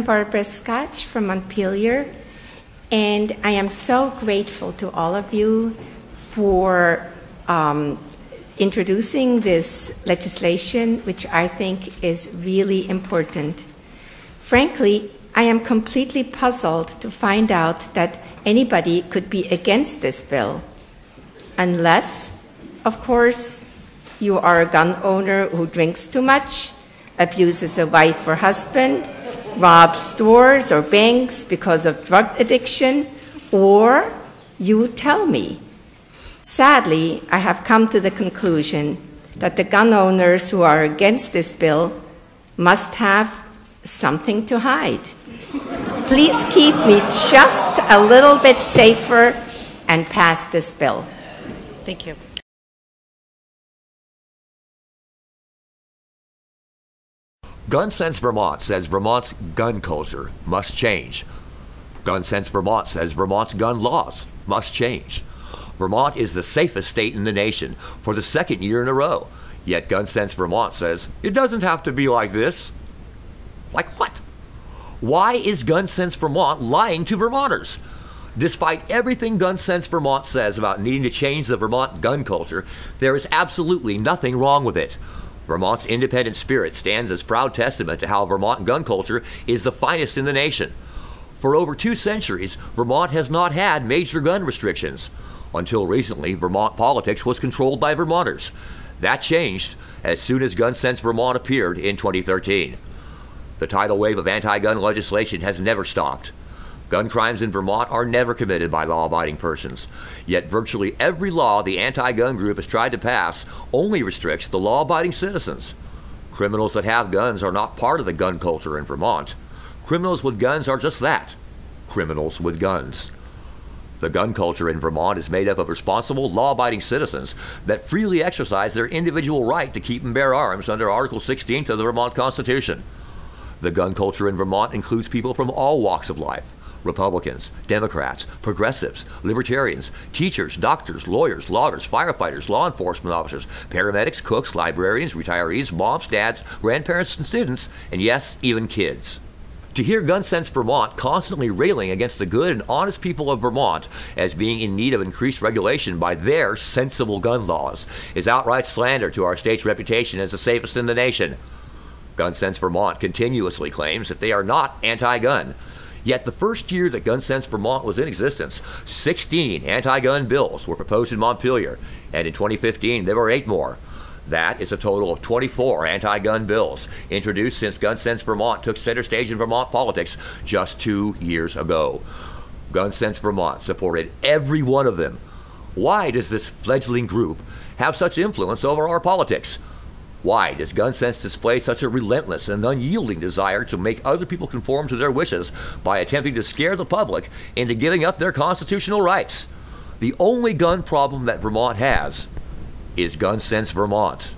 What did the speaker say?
Barbara Scotch from Montpelier, and I am so grateful to all of you for introducing this legislation, which I think is really important. Frankly, I am completely puzzled to find out that anybody could be against this bill, unless, of course, you are a gun owner who drinks too much, abuses a wife or husband, robs stores or banks because of drug addiction, or you tell me. Sadly, I have come to the conclusion that the gun owners who are against this bill must have something to hide. Please keep me just a little bit safer and pass this bill. Thank you. Gun Sense Vermont says Vermont's gun culture must change. Gun Sense Vermont says Vermont's gun laws must change. Vermont is the safest state in the nation for the second year in a row. Yet Gun Sense Vermont says it doesn't have to be like this. Like what? Why is Gun Sense Vermont lying to Vermonters? Despite everything Gun Sense Vermont says about needing to change the Vermont gun culture, there is absolutely nothing wrong with it. Vermont's independent spirit stands as proud testament to how Vermont gun culture is the finest in the nation. For over 2 centuries, Vermont has not had major gun restrictions. Until recently, Vermont politics was controlled by Vermonters. That changed as soon as Gun Sense Vermont appeared in 2013. The tidal wave of anti-gun legislation has never stopped. Gun crimes in Vermont are never committed by law-abiding persons. Yet virtually every law the anti-gun group has tried to pass only restricts the law-abiding citizens. Criminals that have guns are not part of the gun culture in Vermont. Criminals with guns are just that, criminals with guns. The gun culture in Vermont is made up of responsible, law-abiding citizens that freely exercise their individual right to keep and bear arms under Article 16 of the Vermont Constitution. The gun culture in Vermont includes people from all walks of life: Republicans, Democrats, progressives, libertarians, teachers, doctors, lawyers, loggers, firefighters, law enforcement officers, paramedics, cooks, librarians, retirees, moms, dads, grandparents, and students, and yes, even kids. To hear Gun Sense Vermont constantly railing against the good and honest people of Vermont as being in need of increased regulation by their sensible gun laws is outright slander to our state's reputation as the safest in the nation. Gun Sense Vermont continuously claims that they are not anti-gun. Yet the first year that Gun Sense Vermont was in existence, 16 anti-gun bills were proposed in Montpelier, and in 2015 there were 8 more. That is a total of 24 anti-gun bills introduced since Gun Sense Vermont took center stage in Vermont politics just 2 years ago. Gun Sense Vermont supported every one of them. Why does this fledgling group have such influence over our politics? Why does Gun Sense display such a relentless and unyielding desire to make other people conform to their wishes by attempting to scare the public into giving up their constitutional rights? The only gun problem that Vermont has is Gun Sense Vermont.